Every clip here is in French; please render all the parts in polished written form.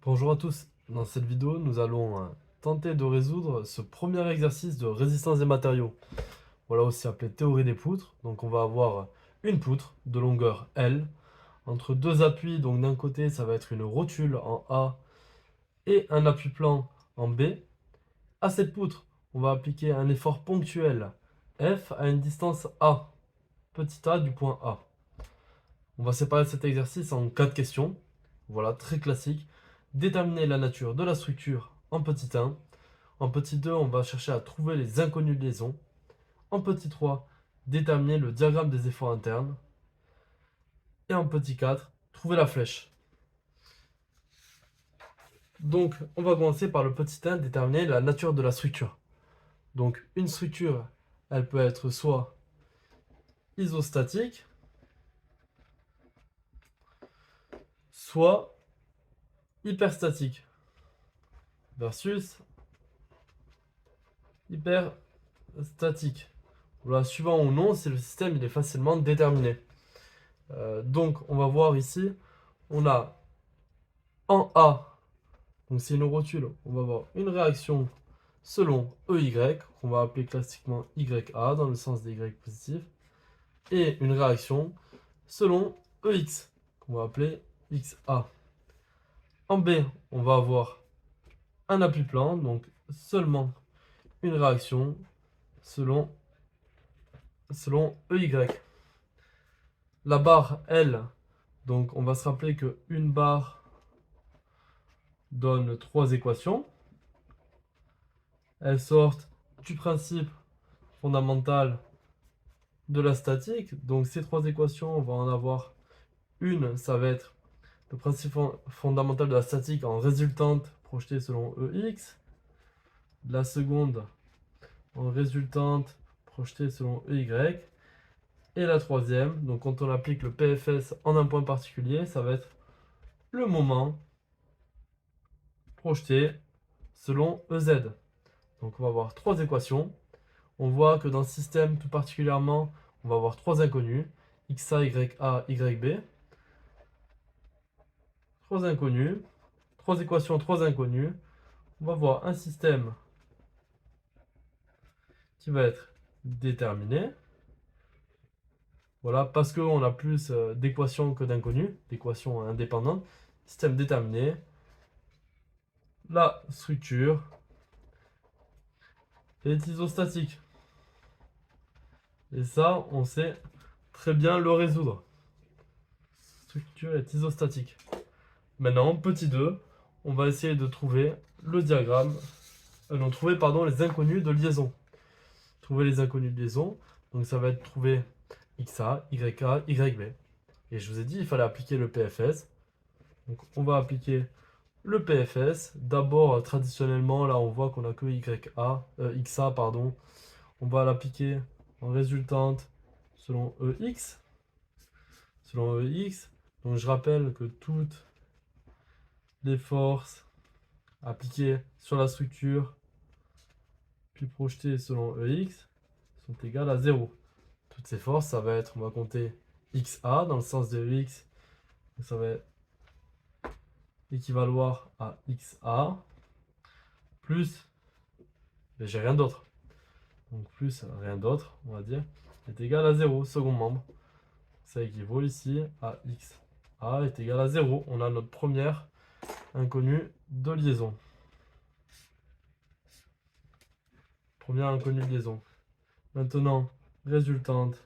Bonjour à tous, dans cette vidéo nous allons tenter de résoudre ce premier exercice de résistance des matériaux. Voilà aussi appelé théorie des poutres. Donc on va avoir une poutre de longueur L entre deux appuis, donc d'un côté ça va être une rotule en A et un appui-plan en B. À cette poutre on va appliquer un effort ponctuel F à une distance A, petit a du point A. On va séparer cet exercice en 4 questions. Voilà, très classique. Déterminer la nature de la structure en petit 1. En petit 2, on va chercher à trouver les inconnus de liaison. En petit 3, déterminer le diagramme des efforts internes. Et en petit 4, trouver la flèche. Donc, on va commencer par le petit 1, déterminer la nature de la structure. Donc, une structure, elle peut être soit isostatique, soit hyperstatique, versus hyperstatique. Voilà, suivant ou non, si le système il est facilement déterminé. Donc, on va voir ici, on a en A, donc c'est une rotule, on va avoir une réaction selon EY, qu'on va appeler classiquement YA dans le sens des Y positifs, et une réaction selon EX, qu'on va appeler XA. En B, on va avoir un appui-plan, donc seulement une réaction selon EY. La barre L, donc on va se rappeler que une barre donne trois équations. Elles sortent du principe fondamental de la statique. Donc ces trois équations, on va en avoir une, ça va être le principe fondamental de la statique en résultante projetée selon EX. La seconde en résultante projetée selon EY. Et la troisième, donc quand on applique le PFS en un point particulier, ça va être le moment projeté selon EZ. Donc on va avoir trois équations. On voit que dans ce système, tout particulièrement, on va avoir trois inconnus, XA, YA, YB. Trois inconnus, trois équations, trois inconnus. On va voir un système qui va être déterminé. Voilà, parce qu'on a plus d'équations que d'inconnus, d'équations indépendantes. Système déterminé. La structure est isostatique. Et ça, on sait très bien le résoudre. Structure est isostatique. Maintenant, petit 2, on va essayer de trouver le diagramme, non, trouver pardon, les inconnus de liaison. Trouver les inconnus de liaison, donc ça va être trouver XA, YA, YB. Et je vous ai dit, il fallait appliquer le PFS. Donc on va appliquer le PFS. D'abord, traditionnellement, là on voit qu'on a que XA, pardon. On va l'appliquer en résultante selon EX. Selon EX. Donc je rappelle que toutes les forces appliquées sur la structure puis projetées selon EX sont égales à 0. Toutes ces forces, ça va être, on va compter XA dans le sens de EX. Donc ça va équivaloir à XA plus, mais j'ai rien d'autre. Donc plus rien d'autre, on va dire, est égal à 0, second membre. Ça équivaut ici à XA est égal à 0. On a notre première inconnue de liaison. Première inconnue de liaison. Maintenant, résultante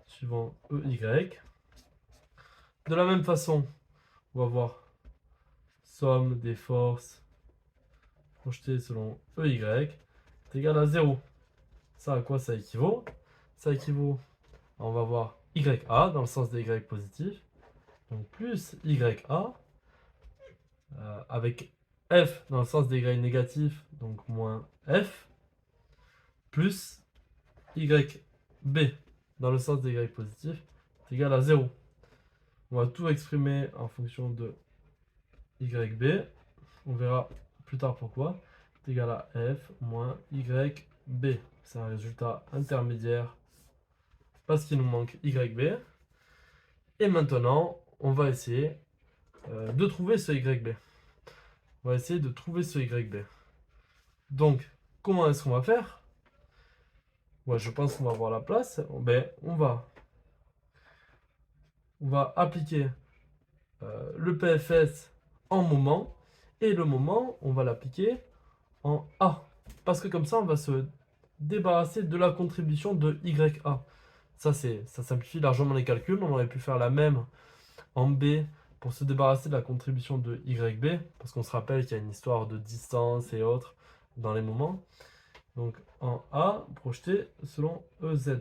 suivant EY. De la même façon, on va voir somme des forces projetées selon EY est égal à 0. Ça, à quoi ça équivaut? Ça équivaut, on va voir YA dans le sens des Y positifs. Donc plus YA avec F dans le sens des Y négatifs, donc moins F, plus YB dans le sens des Y positifs, est égal à 0. On va tout exprimer en fonction de YB. On verra plus tard pourquoi. C'est égal à F moins YB. C'est un résultat intermédiaire parce qu'il nous manque YB. Et maintenant, on va essayer de trouver ce YB. On va essayer de trouver ce YB. Donc, comment est-ce qu'on va faire? Moi, je pense qu'on va avoir la place. Ben, on va appliquer le PFS en moment. Et le moment, on va l'appliquer en A. Parce que comme ça, on va se débarrasser de la contribution de YA. Ça simplifie largement les calculs. On aurait pu faire la même en B pour se débarrasser de la contribution de YB. Parce qu'on se rappelle qu'il y a une histoire de distance et autres dans les moments. Donc en A, projeté selon EZ.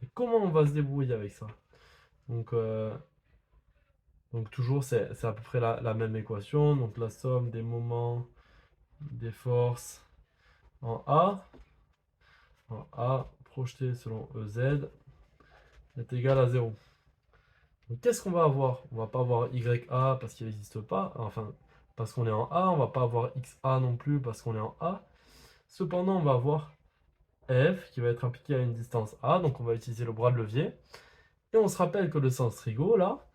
Et comment on va se débrouiller avec ça? Donc toujours, c'est à peu près la même équation. Donc la somme des moments des forces en A projeté selon EZ est égal à 0. Donc qu'est-ce qu'on va avoir? On va pas avoir YA parce qu'il n'existe pas, enfin parce qu'on est en A, on va pas avoir XA non plus parce qu'on est en A. Cependant, on va avoir F qui va être appliqué à une distance A, donc on va utiliser le bras de levier. Et on se rappelle que le sens trigo, là,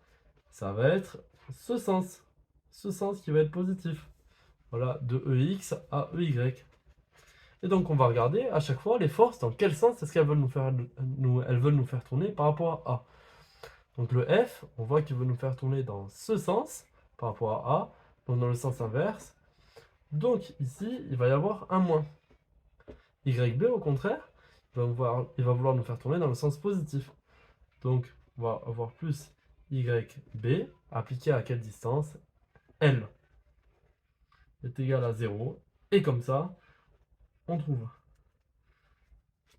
ça va être ce sens qui va être positif. Voilà, de EX à EY. Et donc on va regarder à chaque fois les forces, dans quel sens est-ce qu'elles veulent elles veulent nous faire tourner par rapport à A. Donc le F, on voit qu'il veut nous faire tourner dans ce sens par rapport à A, donc dans le sens inverse. Donc ici, il va y avoir un moins. YB, au contraire, il va vouloir nous faire tourner dans le sens positif. Donc on va avoir plus YB appliqué à quelle distance? L est égal à 0. Et comme ça, on trouve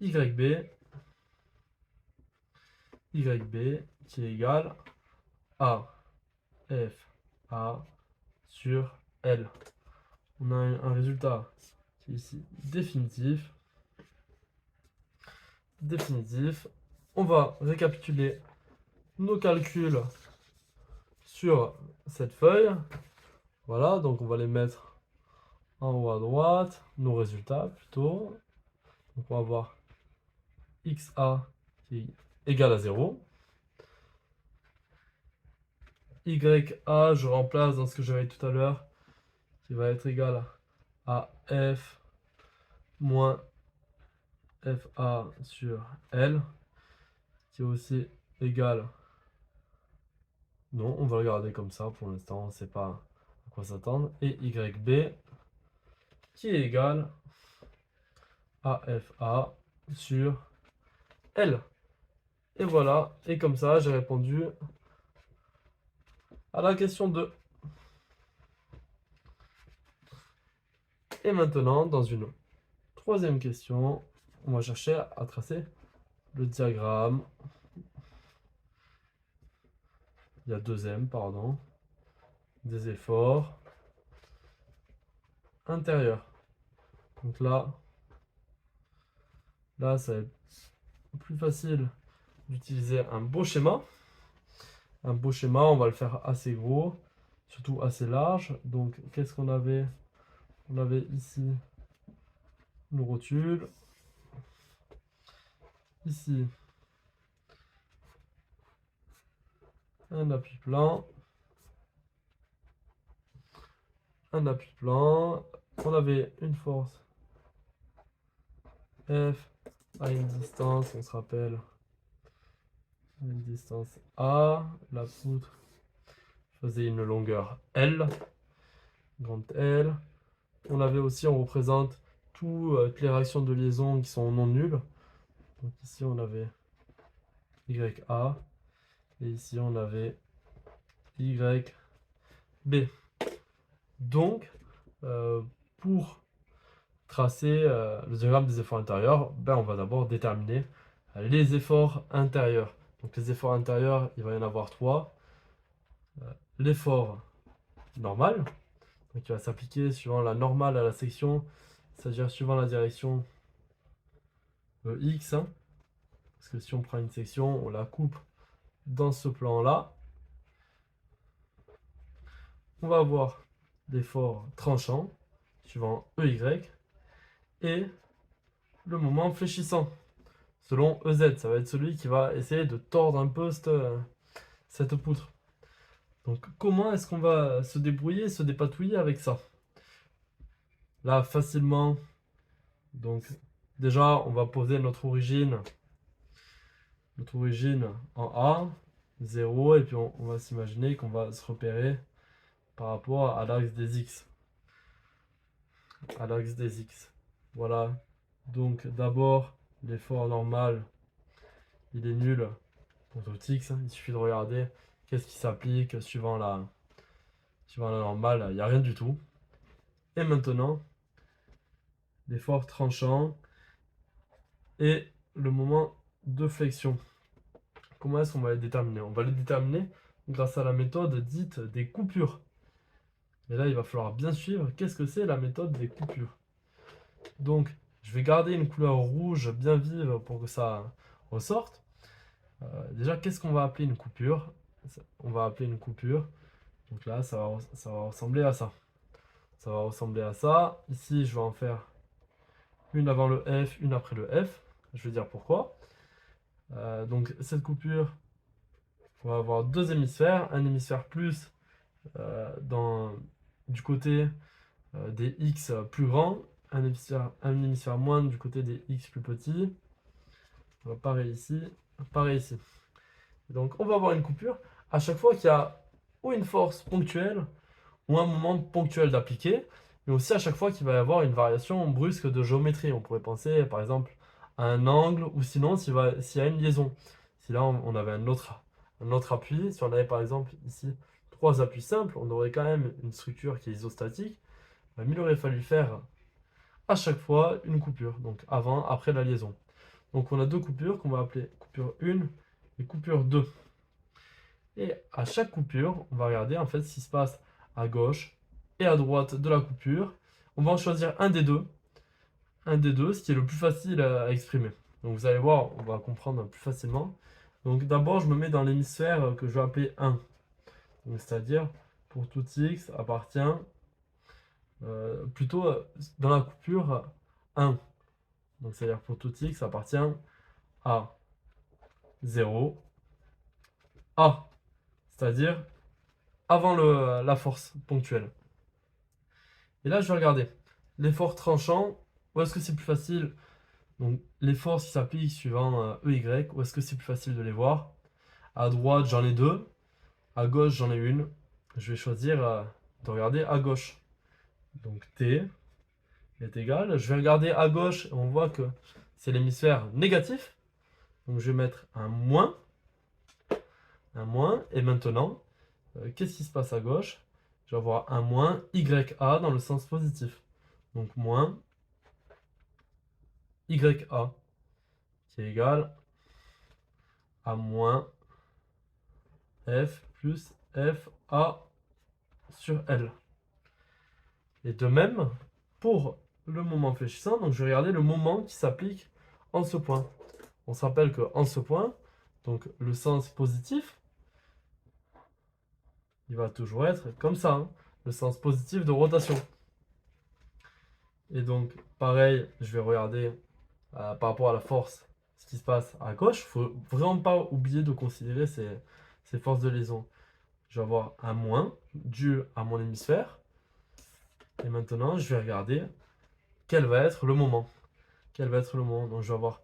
YB qui est égal à FA sur L. On a un résultat qui est ici définitif. On va récapituler nos calculs sur cette feuille. Voilà, donc on va les mettre en haut à droite, nos résultats plutôt. Donc on va avoir XA qui est égal à 0. YA, je remplace dans ce que j'avais tout à l'heure, qui va être égal à F moins FA sur L, qui est aussi égal. Non, on va le garder comme ça pour l'instant, on ne sait pas à quoi s'attendre. Et YB, qui est égal à FA sur L. Et voilà, et comme ça, j'ai répondu à la question 2. Et maintenant, dans une troisième question, on va chercher à tracer le diagramme. Il y a 2M, pardon. Des efforts intérieurs. Donc là, ça va être plus facile d'utiliser un beau schéma. Un beau schéma, on va le faire assez gros, surtout assez large. Donc, qu'est-ce qu'on avait? On avait ici une rotule. Ici, un appui-plan. Un appui-plan. On avait une force F à une distance, on se rappelle, une distance A. La poutre faisait une longueur L, grande L. On avait aussi, on représente toutes les réactions de liaison qui sont non nulles. Donc ici, on avait YA. Et ici, on avait YB. Donc, pour tracer le diagramme des efforts intérieurs, on va d'abord déterminer les efforts intérieurs. Donc les efforts intérieurs, il va y en avoir 3. L'effort normal, donc il va s'appliquer suivant la normale à la section, c'est-à-dire suivant la direction X. Parce que si on prend une section, on la coupe dans ce plan-là. On va avoir l'effort tranchant, suivant EY, et le moment fléchissant, selon EZ. Ça va être celui qui va essayer de tordre un peu cette poutre. Donc comment est-ce qu'on va se débrouiller, se dépatouiller avec ça? là facilement. Donc déjà, on va poser notre origine en A, 0, et puis on va s'imaginer qu'on va se repérer par rapport à l'axe des X. À l'axe des X. Voilà. Donc d'abord, l'effort normal, il est nul pour tout X. Il suffit de regarder qu'est-ce qui s'applique suivant la normale. Il n'y a rien du tout. Et maintenant, l'effort tranchant et le moment de flexion. Comment est-ce qu'on va les déterminer? On va les déterminer grâce à la méthode dite des coupures. Et là, il va falloir bien suivre qu'est-ce que c'est la méthode des coupures. Donc, je vais garder une couleur rouge bien vive pour que ça ressorte. Déjà, qu'est-ce qu'on va appeler une coupure? On va appeler une coupure. Donc là, ça va ressembler à ça. Ça va ressembler à ça. Ici, je vais en faire une avant le F, une après le F. Je vais dire pourquoi. Donc, cette coupure, on va avoir deux hémisphères. Un hémisphère plus du côté des X plus grands, un hémisphère moins du côté des X plus petits. Pareil ici, pareil ici. Donc on va avoir une coupure à chaque fois qu'il y a ou une force ponctuelle ou un moment ponctuel d'appliquer, mais aussi à chaque fois qu'il va y avoir une variation brusque de géométrie. On pourrait penser par exemple à un angle, ou sinon s'il y a une liaison. Si là on avait un autre appui, si on avait par exemple ici trois appuis simples, on aurait quand même une structure qui est isostatique, mais il aurait fallu faire à chaque fois une coupure, donc avant, après la liaison. Donc on a deux coupures qu'on va appeler coupure 1 et coupure 2. Et à chaque coupure, on va regarder en fait ce qui se passe à gauche et à droite de la coupure. On va en choisir un des deux, ce qui est le plus facile à exprimer. Donc vous allez voir, on va comprendre plus facilement. Donc d'abord, je me mets dans l'hémisphère que je vais appeler 1. C'est-à-dire, pour tout x appartient plutôt dans la coupure 1. Donc c'est-à-dire pour tout x appartient à 0, A, c'est-à-dire avant la force ponctuelle. Et là, je vais regarder l'effort tranchant, où est-ce que c'est plus facile? Donc les forces qui s'appliquent suivant EY, où est-ce que c'est plus facile de les voir? À droite, j'en ai deux, à gauche, j'en ai une. Je vais choisir de regarder à gauche. Donc T est égal. Je vais regarder à gauche, et on voit que c'est l'hémisphère négatif. Donc je vais mettre un moins, et maintenant, qu'est-ce qui se passe à gauche? Je vais avoir un moins YA dans le sens positif. Donc moins YA qui est égal à moins F plus FA sur L. Et de même, pour le moment fléchissant, donc je vais regarder le moment qui s'applique en ce point. On se rappelle qu'en ce point, donc le sens positif, il va toujours être comme ça, hein, le sens positif de rotation. Et donc, pareil, je vais regarder par rapport à la force ce qui se passe à gauche. Il ne faut vraiment pas oublier de considérer ces forces de liaison. Je vais avoir un moins dû à mon hémisphère. Et maintenant, je vais regarder quel va être le moment. Quel va être le moment. Donc, je vais avoir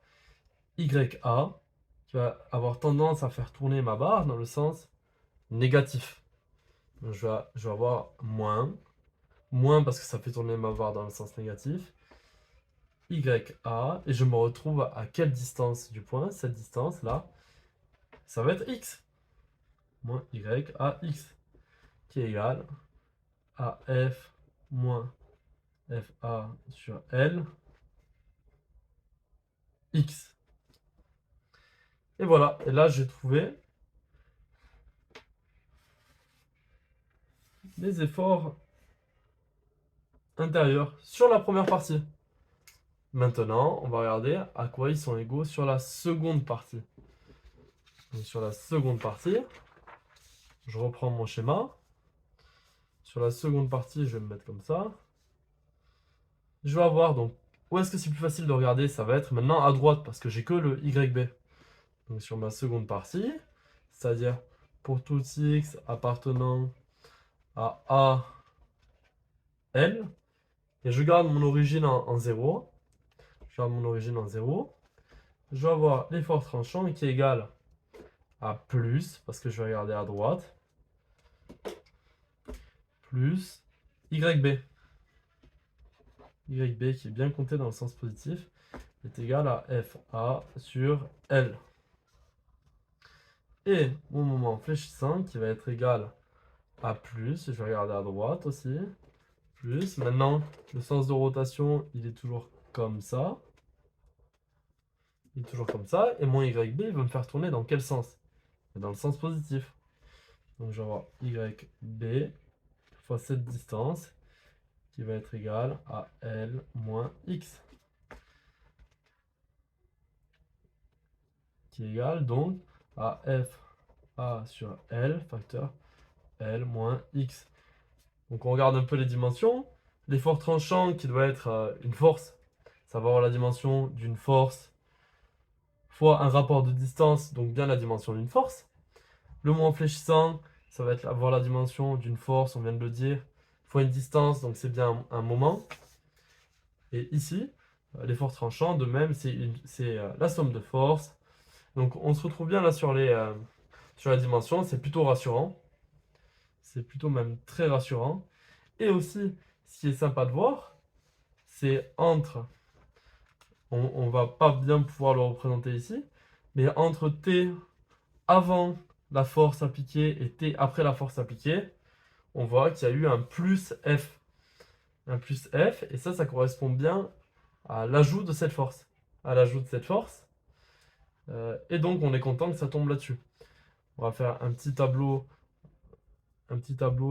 YA qui va avoir tendance à faire tourner ma barre dans le sens négatif. Donc, je vais avoir moins parce que ça fait tourner ma barre dans le sens négatif. YA, et je me retrouve à quelle distance du point? Cette distance là, ça va être X. Moins YAX, qui est égal à F moins FA sur L, X. Et voilà, et là j'ai trouvé les efforts intérieurs sur la première partie. Maintenant, on va regarder à quoi ils sont égaux sur la seconde partie. Donc sur la seconde partie, je reprends mon schéma. Sur la seconde partie, je vais me mettre comme ça. Je vais avoir donc, où est-ce que c'est plus facile de regarder? Ça va être maintenant à droite parce que j'ai que le YB. Donc sur ma seconde partie, c'est-à-dire pour tout x appartenant à A, L, et je garde mon origine en 0. Je garde mon origine en 0. Je vais avoir l'effort tranchant qui est égal à plus, parce que je vais regarder à droite, plus YB. YB qui est bien compté dans le sens positif est égal à FA sur L. Et mon moment fléchissant qui va être égal à plus, je vais regarder à droite aussi, plus. Maintenant, le sens de rotation, il est toujours comme ça. Il est toujours comme ça. Et mon YB, il va me faire tourner dans quel sens? Dans le sens positif. Donc je vais avoir YB fois cette distance qui va être égale à L moins X. Qui est égal donc à FA sur L facteur L moins X. Donc on regarde un peu les dimensions. L'effort tranchant qui doit être une force, ça va avoir la dimension d'une force fois un rapport de distance, donc bien la dimension d'une force. Le moment fléchissant, ça va avoir la dimension d'une force, on vient de le dire, fois une distance, donc c'est bien un moment. Et ici, l'effort tranchant, de même, c'est la somme de forces. Donc on se retrouve bien là sur la dimension, c'est plutôt rassurant. C'est plutôt même très rassurant. Et aussi, ce qui est sympa de voir, c'est entre, on va pas bien pouvoir le représenter ici, mais entre t avant la force appliquée et t après la force appliquée, on voit qu'il y a eu un plus F. Un plus F, et ça correspond bien à l'ajout de cette force. À l'ajout de cette force. Et donc, on est content que ça tombe là-dessus. On va faire un petit tableau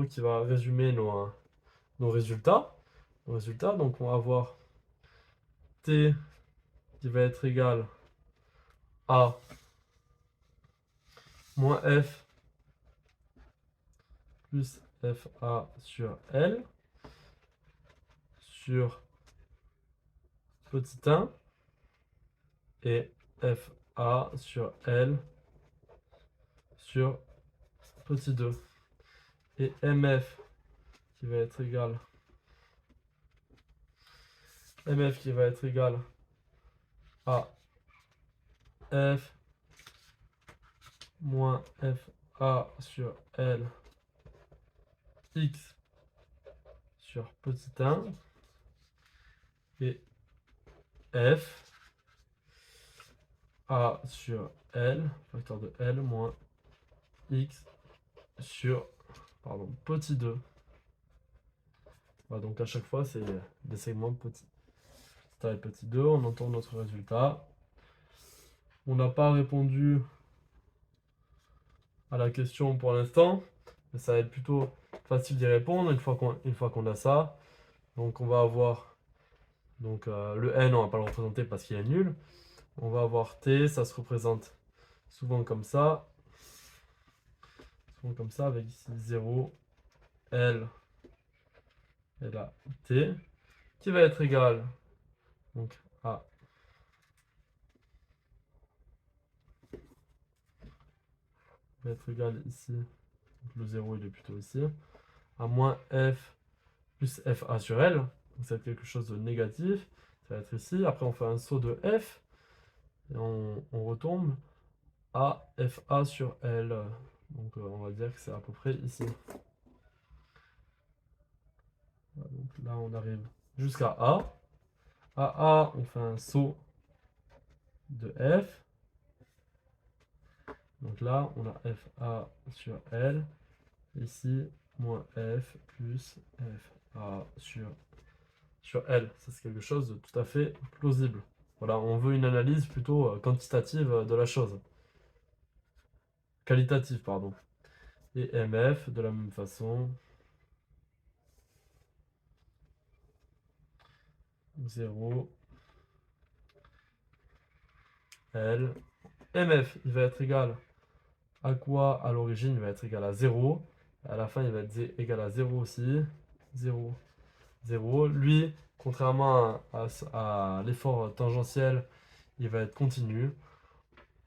qui va résumer nos résultats. Donc, on va avoir T qui va être égal à moins F plus FA sur L sur petit 1 et FA sur L sur petit 2. Et MF qui va être égal à F moins FA sur L X sur petit 1 et F A sur L, facteur de L moins X sur petit 2. Voilà, donc à chaque fois, c'est des segments petits. Taille petit 2, on entend notre résultat. On n'a pas répondu à la question pour l'instant, mais ça va être plutôt facile d'y répondre une fois qu'on a ça. Donc on va avoir le n, on va pas le représenter parce qu'il est nul. On va avoir t, ça se représente souvent comme ça. Avec ici 0, L et là t, qui va être égal donc à va être égal ici, donc le 0 il est plutôt ici, à moins f plus FA sur L, donc ça va être quelque chose de négatif, ça va être ici, après on fait un saut de F, et on retombe à FA sur L, donc on va dire que c'est à peu près ici. Voilà, donc là on arrive jusqu'à A. À A, on fait un saut de F. Donc là, on a FA sur L. Ici, moins F plus FA sur L. Ça, c'est quelque chose de tout à fait plausible. Voilà, on veut une analyse plutôt quantitative de la chose. Qualitative, pardon. Et MF, de la même façon. 0. L. MF, il va être égal à quoi? À l'origine, il va être égal à 0. À la fin, il va être égal à 0 aussi. 0, 0. Lui, contrairement à l'effort tangentiel, il va être continu.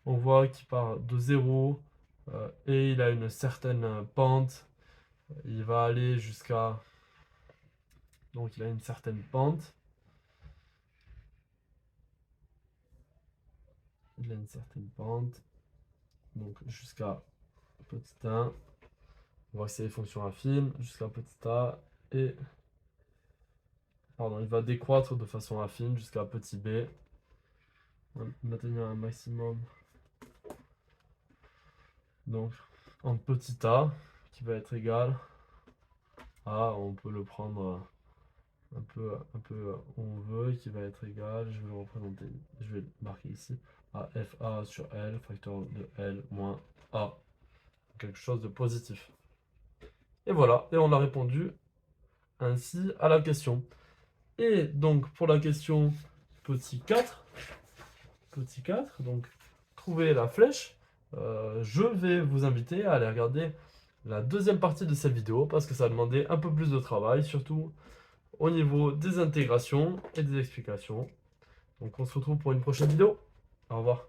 On voit qu'il part de 0 et il a une certaine pente. Il va aller jusqu'à Donc il a une certaine pente. Il a une certaine pente. Donc jusqu'à petit 1. On voit que c'est les fonctions affines. Jusqu'à petit a. Et pardon, il va décroître de façon affine jusqu'à petit b. On va maintenir un maximum. Donc en petit a qui va être égal à, on peut le prendre un peu où on veut, qui va être égal, je vais le représenter, je vais le marquer ici, à FA sur L, facteur de L moins A. Quelque chose de positif. Et voilà, et on a répondu ainsi à la question. Et donc pour la question petit 4, donc trouver la flèche, je vais vous inviter à aller regarder la deuxième partie de cette vidéo parce que ça a demandé un peu plus de travail, surtout au niveau des intégrations et des explications. Donc on se retrouve pour une prochaine vidéo. Au revoir.